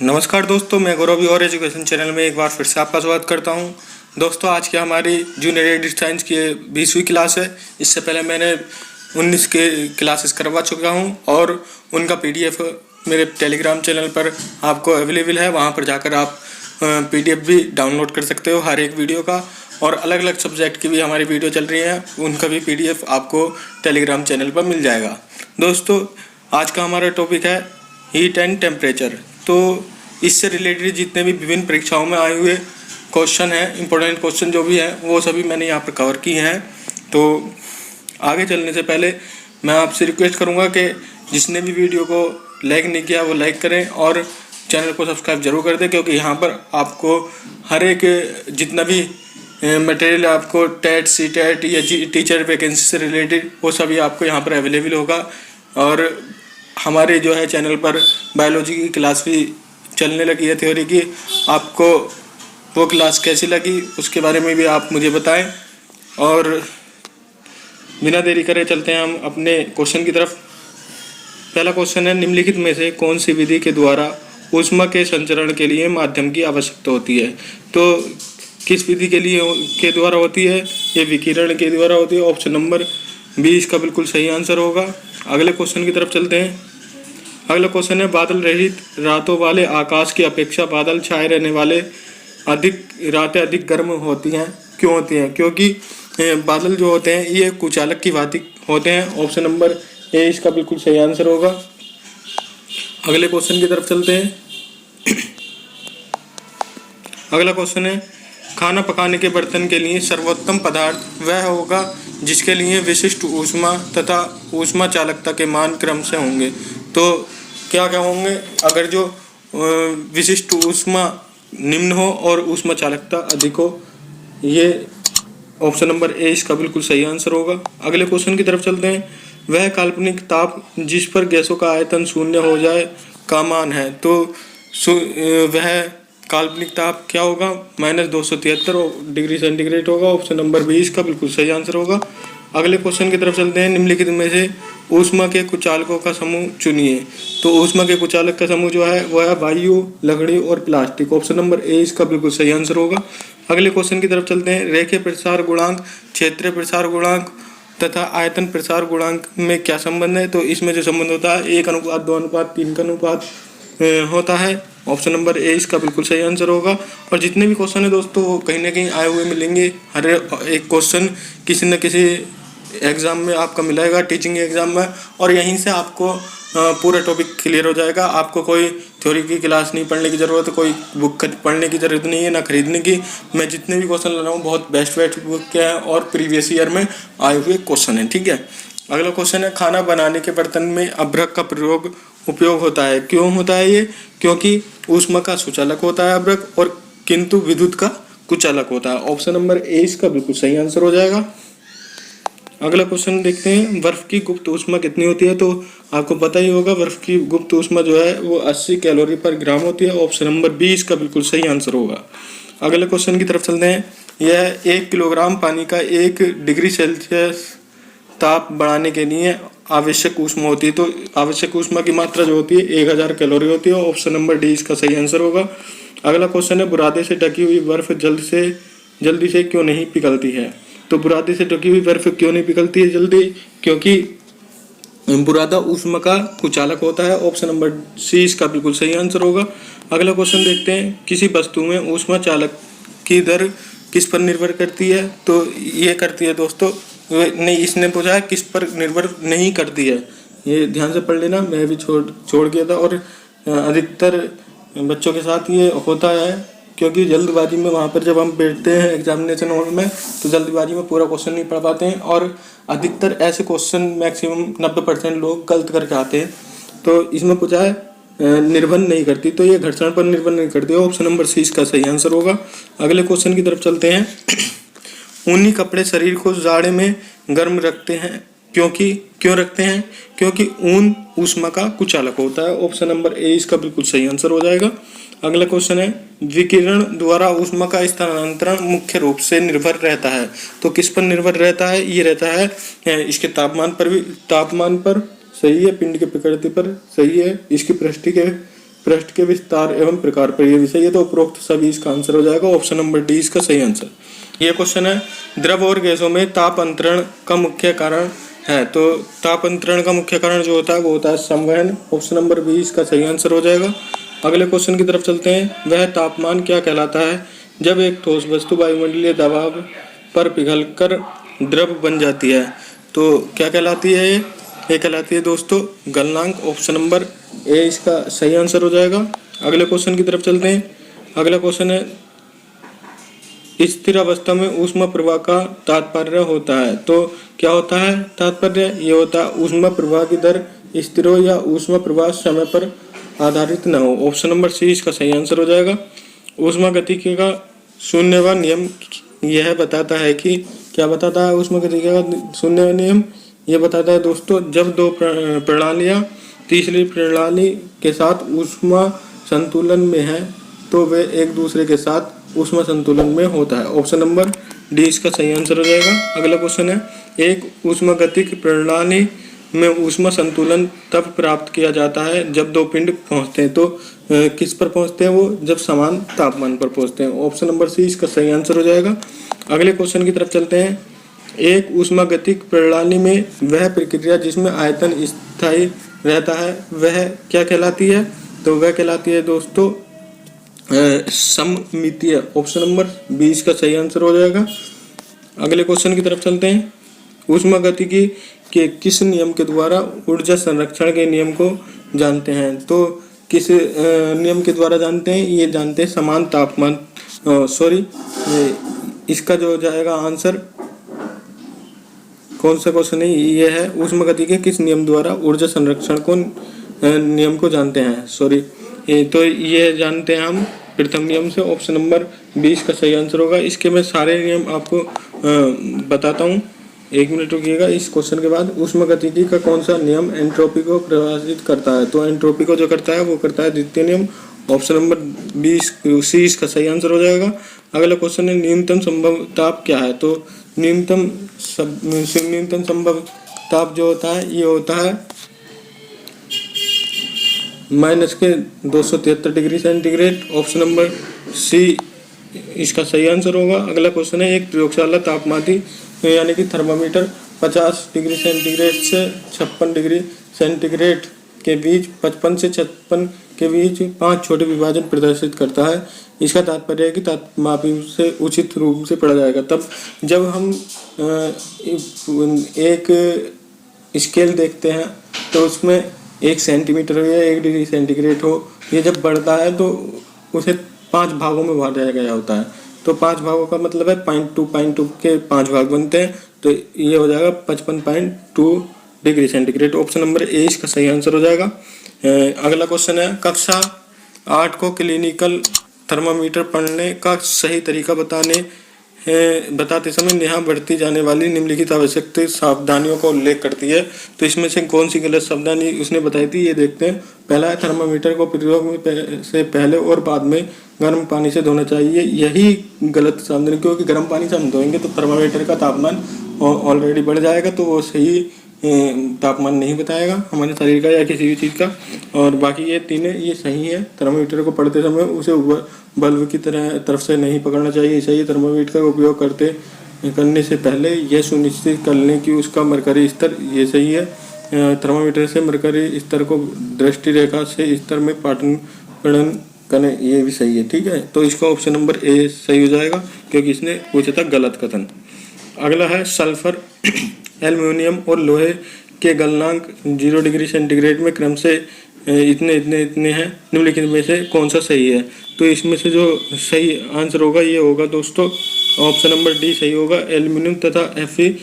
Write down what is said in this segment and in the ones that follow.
नमस्कार दोस्तों, मैं गौरव और एजुकेशन चैनल में एक बार फिर से आपका स्वागत करता हूं। दोस्तों, आज की हमारी जूनियर एडिट साइंस की 20वीं क्लास है। इससे पहले मैंने 19 के क्लासेस करवा चुका हूं और उनका पीडीएफ मेरे टेलीग्राम चैनल पर आपको अवेलेबल है। वहां पर जाकर आप पीडीएफ भी डाउनलोड कर सकते हो हर एक वीडियो का, और अलग अलग सब्जेक्ट की भी हमारी वीडियो चल रही है, उनका भी पीडीएफ आपको टेलीग्राम चैनल पर मिल जाएगा। दोस्तों, आज का हमारा टॉपिक है हीट एंड टेम्परेचर। तो इससे रिलेटेड जितने भी विभिन्न परीक्षाओं में आए हुए क्वेश्चन हैं, इंपॉर्टेंट क्वेश्चन जो भी हैं, वो सभी मैंने यहाँ पर कवर किए हैं। तो आगे चलने से पहले मैं आपसे रिक्वेस्ट करूँगा कि जिसने भी वीडियो को लाइक नहीं किया वो लाइक करें और चैनल को सब्सक्राइब जरूर कर दें, क्योंकि यहाँ पर आपको हर एक जितना भी मटेरियल आपको टेट सी टेट या टीचर वैकेंसी से रिलेटेड वो सभी आपको यहाँ पर अवेलेबल होगा। और हमारे जो है चैनल पर बायोलॉजी की क्लास भी चलने लगी है थ्योरी की। आपको वो क्लास कैसी लगी उसके बारे में भी आप मुझे बताएं। और बिना देरी करे चलते हैं हम अपने क्वेश्चन की तरफ। पहला क्वेश्चन है, निम्नलिखित में से कौन सी विधि के द्वारा ऊष्मा के संचरण के लिए माध्यम की आवश्यकता होती है? तो किस विधि के द्वारा होती है? ये विकिरण के द्वारा होती है। ऑप्शन नंबर 20 का बिल्कुल सही आंसर होगा। अगले क्वेश्चन की तरफ चलते हैं। अगला क्वेश्चन है, बादल रहित रातों वाले आकाश की अपेक्षा बादल छाए रहने वाले रातें अधिक गर्म होती हैं। क्यों होती हैं? क्योंकि बादल जो होते हैं ये कुचालक की भांति होते हैं। ऑप्शन नंबर ए इसका बिल्कुल सही आंसर होगा। अगले क्वेश्चन की तरफ चलते हैं। अगला क्वेश्चन है, खाना पकाने के बर्तन के लिए सर्वोत्तम पदार्थ वह होगा जिसके लिए विशिष्ट ऊष्मा तथा ऊष्मा चालकता के मान क्रम से होंगे। तो क्या क्या होंगे? अगर जो विशिष्ट ऊष्मा निम्न हो और ऊष्मा चालकता अधिक हो, ये ऑप्शन नंबर ए इसका बिल्कुल सही आंसर होगा। अगले क्वेश्चन की तरफ चलते हैं। वह काल्पनिक ताप जिस पर गैसों का आयतन शून्य हो जाए का मान है। तो वह काल्पनिक ताप क्या होगा? -273 डिग्री सेंटीग्रेड होगा। ऑप्शन नंबर 20 का बिल्कुल सही आंसर होगा। अगले क्वेश्चन की तरफ चलते हैं। निम्नलिखित में से ऊष्मा के कुचालकों का समूह चुनिए। तो ऊष्मा के कुचालक का समूह जो है वह है वायु, लकड़ी और प्लास्टिक। ऑप्शन नंबर ए इसका बिल्कुल सही आंसर होगा। अगले क्वेश्चन की तरफ चलते हैं। रेखीय प्रसार गुणांक, क्षेत्रीय प्रसार गुणांक तथा आयतन प्रसार गुणांक में क्या संबंध है? तो इसमें जो संबंध होता है 1:2:3 का अनुपात होता है। ऑप्शन नंबर ए इसका बिल्कुल सही आंसर होगा। और जितने भी क्वेश्चन है दोस्तों वो कहीं ना कहीं आए हुए मिलेंगे। हर एक क्वेश्चन किसी न किसी एग्ज़ाम में आपका मिलेगा, टीचिंग एग्ज़ाम में, और यहीं से आपको पूरा टॉपिक क्लियर हो जाएगा। आपको कोई थ्योरी की क्लास नहीं पढ़ने की ज़रूरत है, कोई बुक पढ़ने की ज़रूरत नहीं है, ना खरीदने की। मैं जितने भी क्वेश्चन ला रहा हूँ बहुत बेस्ट बुक के हैं और प्रीवियस ईयर में आए हुए क्वेश्चन हैं। ठीक है। अगला क्वेश्चन है, खाना बनाने के बर्तन में अभ्रक का उपयोग होता है। क्यों होता है ये? क्योंकि ऊष्मा का सुचालक होता है अभ्रक, और किंतु विद्युत का कुचालक होता है। ऑप्शन नंबर ए इसका बिल्कुल सही आंसर हो जाएगा। अगला क्वेश्चन देखते हैं। बर्फ की गुप्त ऊष्मा कितनी होती है? तो आपको पता ही होगा, बर्फ की गुप्त ऊष्मा जो है वो 80 कैलोरी पर ग्राम होती है। ऑप्शन नंबर 20 का बिल्कुल सही आंसर होगा। अगले क्वेश्चन की तरफ चलते हैं। यह 1 किलोग्राम पानी का 1 डिग्री सेल्सियस ताप बढ़ाने के लिए आवश्यक ऊष्मा होती है। तो आवश्यक ऊष्मा की मात्रा जो होती है 1000 कैलोरी होती है। ऑप्शन नंबर डी इसका सही आंसर होगा। अगला क्वेश्चन है, बुरादे से ढकी हुई बर्फ जल्दी से क्यों नहीं पिघलती है? तो बुरादे से ढकी हुई बर्फ क्यों नहीं पिघलती है जल्दी? क्योंकि बुरादा ऊष्मा का कुचालक होता है। ऑप्शन नंबर सी इसका बिल्कुल सही आंसर होगा। अगला क्वेश्चन देखते हैं। किसी वस्तु में ऊष्मा चालक की दर किस पर निर्भर करती है? तो ये करती है दोस्तों, नहीं, इसने पूछा है किस पर निर्भर नहीं करती है। ये ध्यान से पढ़ लेना, मैं भी छोड़ गया था। और अधिकतर बच्चों के साथ ये होता है, क्योंकि जल्दबाजी में वहाँ पर जब हम बैठते हैं एग्जामिनेशन हॉल में तो जल्दबाजी में पूरा क्वेश्चन नहीं पढ़ पाते हैं, और अधिकतर ऐसे क्वेश्चन मैक्सिमम 90% लोग गलत करके आते हैं। तो इसमें पूछा है निर्भर नहीं करती, तो ये घर्षण पर निर्भर नहीं करती है। ऑप्शन नंबर सी इसका सही आंसर होगा। अगले क्वेश्चन की तरफ चलते हैं। ऊनी कपड़े शरीर को जाड़े में गर्म रखते हैं। क्यों रखते हैं? क्योंकि ऊन ऊष्मा का कुचालक होता है। ऑप्शन नंबर ए इसका बिल्कुल सही आंसर हो जाएगा। अगला क्वेश्चन है, विकिरण द्वारा ऊष्मा का स्थानांतरण मुख्य रूप से निर्भर रहता है। तो किस पर निर्भर रहता है? ये रहता है इसके तापमान पर सही है, पिंड की प्रकृति पर सही है, इसकी पृष्ठ के पृष्ठ के विस्तार एवं प्रकार पर, ये विषय है। तो उपरोक्त सभी इसका आंसर हो जाएगा ऑप्शन नंबर डी इसका सही आंसर। ये क्वेश्चन है, द्रव और गैसों में ताप अंतरण का मुख्य कारण है। तो ताप अंतरण का मुख्य कारण जो होता है वो होता है संवहन, ऑप्शन नंबर बी इसका सही आंसर हो जाएगा। अगले क्वेश्चन की तरफ चलते हैं। वह तापमान क्या कहलाता है जब एक ठोस वस्तु वायुमंडलीय दबाव पर पिघलकर द्रव बन जाती है? तो क्या कहलाती है ये कहलाती है दोस्तों गलनांक, ऑप्शन नंबर ए इसका सही आंसर हो जाएगा। अगले क्वेश्चन की तरफ चलते हैं। अगला क्वेश्चन है, स्थिर अवस्था में ऊष्मा प्रवाह का तात्पर्य होता है। तो क्या होता है तात्पर्य? ये होता है ऊष्मा प्रवाह की दर स्थिर हो या ऊष्मा प्रवाह समय पर आधारित न हो, ऑप्शन नंबर सी इसका सही आंसर हो जाएगा। ऊष्मागतिकी का शून्यवां नियम यह बताता है कि, क्या बताता है ऊष्मागतिकी का शून्यवां नियम? ये बताता है दोस्तों, जब दो प्रणालियाँ तीसरी प्रणाली के साथ ऊष्मा संतुलन में है तो वे एक दूसरे के साथ ऊष्मा संतुलन में होता है, ऑप्शन नंबर डी इसका सही आंसर हो जाएगा। अगला क्वेश्चन है, एक ऊष्मागतिक प्रणाली में ऊष्मा संतुलन तब प्राप्त किया जाता है जब दो पिंड पहुंचते हैं। तो किस पर पहुंचते हैं वो? जब समान तापमान पर पहुंचते हैं, ऑप्शन नंबर सी इसका सही आंसर हो जाएगा। अगले क्वेश्चन की तरफ चलते हैं। एक ऊष्मागतिक प्रणाली में वह प्रक्रिया जिसमें आयतन स्थायी रहता है वह क्या कहलाती है? तो वह कहलाती है दोस्तों सममितीय, ऑप्शन नंबर बी इसका सही आंसर हो जाएगा। अगले क्वेश्चन की तरफ चलते हैं। ऊष्मागतिकी के किस नियम के द्वारा ऊर्जा संरक्षण के नियम को जानते हैं? तो किस नियम के द्वारा जानते हैं? ये जानते हैं समान तापमान, इसका जो हो जाएगा आंसर कौन सा क्वेश्चन है? ये है ऊष्मागतिकी के किस नियम द्वारा ऊर्जा संरक्षण को नियम को जानते हैं। तो ये जानते हैं हम प्रथम नियम से, ऑप्शन नंबर 20 का सही आंसर होगा। इसके मैं सारे नियम आपको बताता हूँ, एक मिनट रुकिएगा। इस क्वेश्चन के बाद ऊष्मागतिकी का कौन सा नियम एंट्रोपी को परिभाषित करता है? तो एंट्रोपी को जो करता है वो करता है द्वितीय नियम, ऑप्शन नंबर 20 सी इसका सही आंसर हो जाएगा। अगला क्वेश्चन है, न्यूनतम संभव ताप क्या है? तो न्यूनतम संभव ताप जो होता है ये होता है -273 degree centigrade, option number C इसका सही आंसर होगा। अगला क्वेश्चन है, एक प्रयोगशाला तापमापी यानी कि थर्मामीटर 50 डिग्री सेंटीग्रेड से 56 डिग्री सेंटीग्रेड के बीच 55 से 56 के बीच 5 छोटे विभाजन प्रदर्शित करता है। इसका तात्पर्य है कि तापमापी से उचित रूप से पढ़ा जाएगा तब जब हम एक स्केल देखते हैं तो उसमें 1 सेंटीमीटर हो या 1 डिग्री सेंटीग्रेड हो, ये जब बढ़ता है तो उसे 5 भागों में बांटा गया होता है। तो 5 भागों का मतलब है 0.2 के 5 भाग बनते हैं, तो ये हो जाएगा 55.2 degree centigrade, option number A इसका सही आंसर हो जाएगा। अगला क्वेश्चन है, कक्षा 8 को क्लिनिकल थर्मामीटर पढ़ने का सही तरीका बताते समय नेहा बढ़ती जाने वाली निम्नलिखित आवश्यक सावधानियों का उल्लेख करती है। तो इसमें से कौन सी गलत सावधानी उसने बताई थी, ये देखते हैं। पहला है, थर्मामीटर को प्रयोग से पहले और बाद में गर्म पानी से धोना चाहिए। यही गलत सावधानी, क्योंकि गर्म पानी से हम धोएंगे तो थर्मामीटर का तापमान ऑलरेडी बढ़ जाएगा, तो वो सही तापमान नहीं बताएगा हमारे शरीर का या किसी भी चीज़ का। और बाकी ये तीनों ये सही है। थर्मामीटर को पढ़ते समय उसे बल्ब की तरफ से नहीं पकड़ना चाहिए, सही है। थर्मामीटर का उपयोग करने से पहले यह सुनिश्चित कर लें कि उसका मरकरी स्तर, ये सही है। थर्मामीटर से मरकरी स्तर को दृष्टि रेखा से स्तर में पाटन करें, ये भी सही है, ठीक है। तो इसका ऑप्शन नंबर ए सही हो जाएगा क्योंकि इसने पूछा था गलत कथन। अगला है, सल्फर, एल्युमिनियम और लोहे के गलनांक 0 डिग्री सेंटीग्रेड में क्रम से इतने हैं, निम्नलिखित में से कौन सा सही है? तो इसमें से जो सही आंसर होगा ये होगा दोस्तों ऑप्शन नंबर डी सही होगा। एल्युमिनियम तथा Fe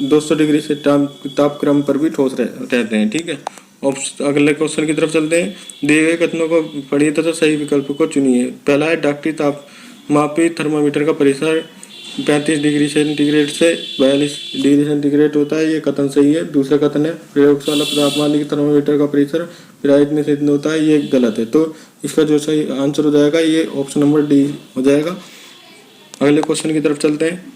200 डिग्री से तापक्रम पर भी ठोस रहते हैं, ठीक है। अगले क्वेश्चन की तरफ चलते हैं। दिए गए कथनों को पढ़िए तथा सही विकल्प को चुनिए। पहला है, डॉक्टरी तापमापी थर्मामीटर का परिसर 35 डिग्री सेंटीग्रेड से 42 डिग्री सेंटीग्रेड होता है, ये कथन सही है। दूसरा कथन है, प्रयोगशाला तापमान थर्मामीटर का परिसर प्राय इतने से इतने होता है, ये गलत है। तो इसका जो सही आंसर हो जाएगा ये ऑप्शन नंबर डी हो जाएगा। अगले क्वेश्चन की तरफ चलते हैं।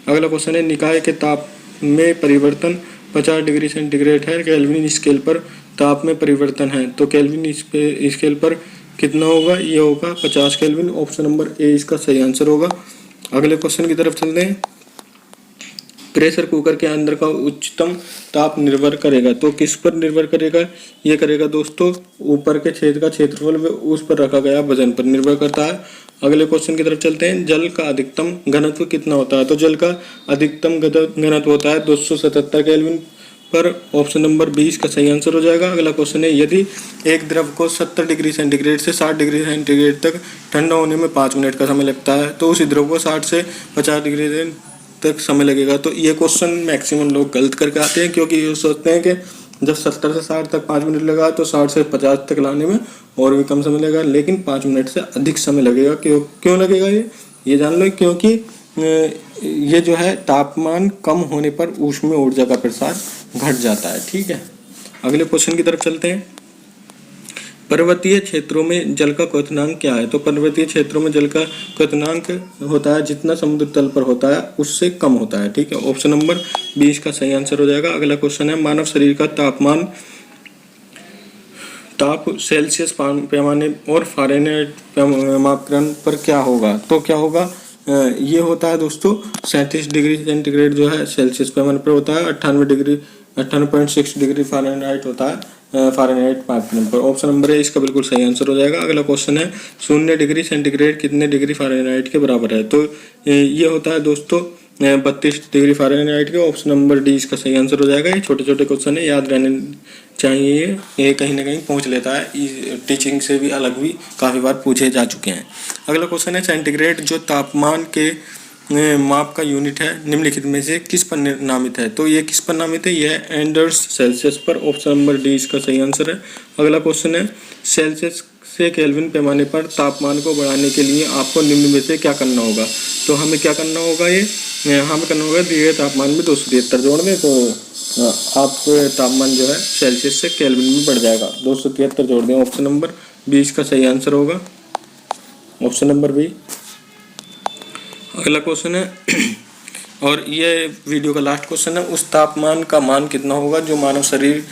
अगला क्वेश्चन है, निकाय के ताप में परिवर्तन 50 डिग्री सेंटीग्रेड है, केल्विन स्केल पर ताप में परिवर्तन है तो केल्विन स्केल पर कितना होगा? ये होगा 50 केल्विन। ऑप्शन नंबर ए इसका सही आंसर होगा। अगले क्वेश्चन की तरफ चलते हैं। प्रेशर कुकर के अंदर का उच्चतम ताप निर्भर करेगा, तो किस पर निर्भर करेगा? ये करेगा दोस्तों ऊपर के छेद का क्षेत्रफल व उस पर रखा गया वजन पर निर्भर करता है। अगले क्वेश्चन की तरफ चलते हैं। जल का अधिकतम घनत्व कितना होता है? तो जल का अधिकतम घनत्व होता है 277 केल्विन पर। ऑप्शन नंबर 20 का सही आंसर हो जाएगा। अगला क्वेश्चन है, यदि एक द्रव को 70 डिग्री सेंटीग्रेड से 60 डिग्री सेंटीग्रेड तक ठंडा होने में 5 मिनट का समय लगता है, तो उस द्रव को 60 से 50 डिग्री तक समय लगेगा। तो ये क्वेश्चन मैक्सिमम लोग गलत करके आते हैं, क्योंकि ये सोचते हैं कि जब 70 से 60 तक 5 मिनट लगा तो 60 से 50 तक लाने में और भी कम समय लगेगा, लेकिन 5 मिनट से अधिक समय लगेगा। क्यों लगेगा ये जान लो। क्योंकि ये जो है तापमान कम होने पर ऊष्मीय ऊर्जा का प्रसार घट जाता है। ठीक है, अगले क्वेश्चन की तरफ चलते हैं। पर्वतीय क्षेत्रों में जल का क्वथनांक क्या है? तो पर्वतीय क्षेत्रों में जल का क्वथनांक होता है जितना समुद्र तल पर होता है उससे कम होता है। ठीक है, ऑप्शन नंबर 20 का सही आंसर हो जाएगा। अगला क्वेश्चन है, मानव शरीर का ताप सेल्सियस पैमाने और फ़ारेनहाइट मापक्रम पर क्या होगा? तो क्या होगा? ये होता है दोस्तों 37 डिग्री सेंटीग्रेड जो है सेल्सियस पैमाने पर होता है। 98.6 डिग्री फ़ारेनहाइट होता है फ़ारेनहाइट मापक्रम पर। ऑप्शन नंबर है इसका बिल्कुल सही आंसर हो जाएगा। अगला क्वेश्चन है, 0 डिग्री सेंटीग्रेड कितने डिग्री फ़ारेनहाइट के बराबर है? तो ये होता है दोस्तों 32 डिग्री फ़ारेनहाइट के। ऑप्शन नंबर डी इसका सही आंसर हो जाएगा। ये छोटे छोटे क्वेश्चन है, याद रहने चाहिए। ये कहीं ना कहीं पहुंच लेता है, टीचिंग से भी अलग भी काफ़ी बार पूछे जा चुके हैं। अगला क्वेश्चन है, सेंटीग्रेड जो तापमान के माप का यूनिट है निम्नलिखित में से किस पर नामित है? तो ये किस पर नामित है? यह एंडर्स सेल्सियस पर। ऑप्शन नंबर डी इसका सही आंसर है। अगला क्वेश्चन है, सेल्सियस से केल्विन पैमाने पर तापमान को बढ़ाने के लिए आपको निम्न में से क्या करना होगा? तो हमें क्या करना होगा? हमें करना होगा दिए गए तापमान में 273 जोड़ दें तो आपको तापमान जो है सेल्सियस से केल्विन में बढ़ जाएगा। 273 जोड़ दें। ऑप्शन नंबर 20 का सही आंसर होगा। Option number B. अगला क्वेश्चन है और ये वीडियो का लास्ट क्वेश्चन है, उस तापमान का मान कितना होगा जो मानव शरीर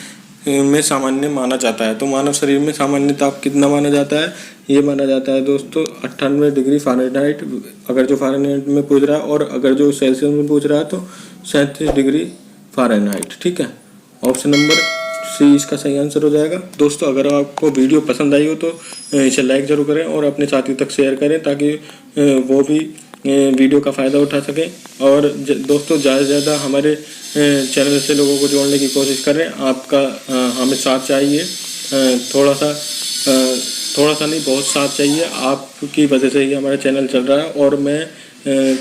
में सामान्य माना जाता है? तो मानव शरीर में सामान्य ताप कितना माना जाता है? ये माना जाता है दोस्तों 98 डिग्री फ़ारेनहाइट, अगर जो फ़ारेनहाइट में पूछ रहा है, और अगर जो सेल्सियस में पूछ रहा है तो 37 डिग्री फ़ारेनहाइट। ठीक है, ऑप्शन नंबर सी इसका सही आंसर हो जाएगा। दोस्तों अगर आपको वीडियो पसंद आई हो तो इसे लाइक ज़रूर करें और अपने साथियों तक शेयर करें, ताकि वो भी वीडियो का फ़ायदा उठा सकें। और दोस्तों ज़्यादा से ज़्यादा हमारे चैनल से लोगों को जोड़ने की कोशिश करें। आपका हमें साथ चाहिए, थोड़ा सा नहीं, बहुत साथ चाहिए। आपकी वजह से ही हमारा चैनल चल रहा है और मैं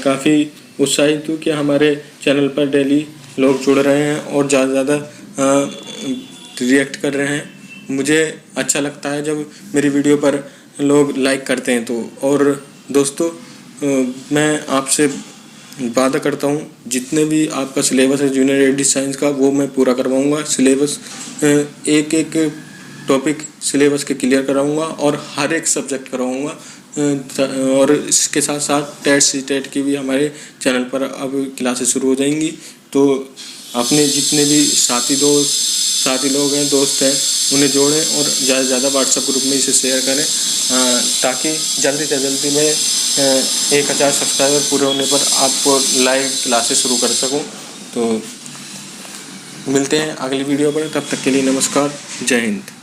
काफ़ी उत्साहित हूँ कि हमारे चैनल पर डेली लोग जुड़ रहे हैं और ज़्यादा से ज़्यादा रिएक्ट कर रहे हैं। मुझे अच्छा लगता है जब मेरी वीडियो पर लोग लाइक करते हैं तो। और दोस्तों मैं आपसे वादा करता हूँ जितने भी आपका सिलेबस है जूनियर एडी साइंस का वो मैं पूरा करवाऊँगा। सिलेबस एक एक टॉपिक सिलेबस के क्लियर कराऊँगा और हर एक सब्जेक्ट कराऊँगा। और इसके साथ साथ टेट सीटेट की भी हमारे चैनल पर अब क्लासेस शुरू हो जाएंगी। तो अपने जितने भी साथी लोग हैं, दोस्त हैं, उन्हें जोड़ें और ज़्यादा से ज़्यादा व्हाट्सएप ग्रुप में इसे शेयर करें, ताकि जल्दी से जल्दी मैं 1000 सब्सक्राइबर पूरे होने पर आपको लाइव क्लासेस शुरू कर सकूं। तो मिलते हैं अगली वीडियो पर, तब तक के लिए नमस्कार, जय हिंद।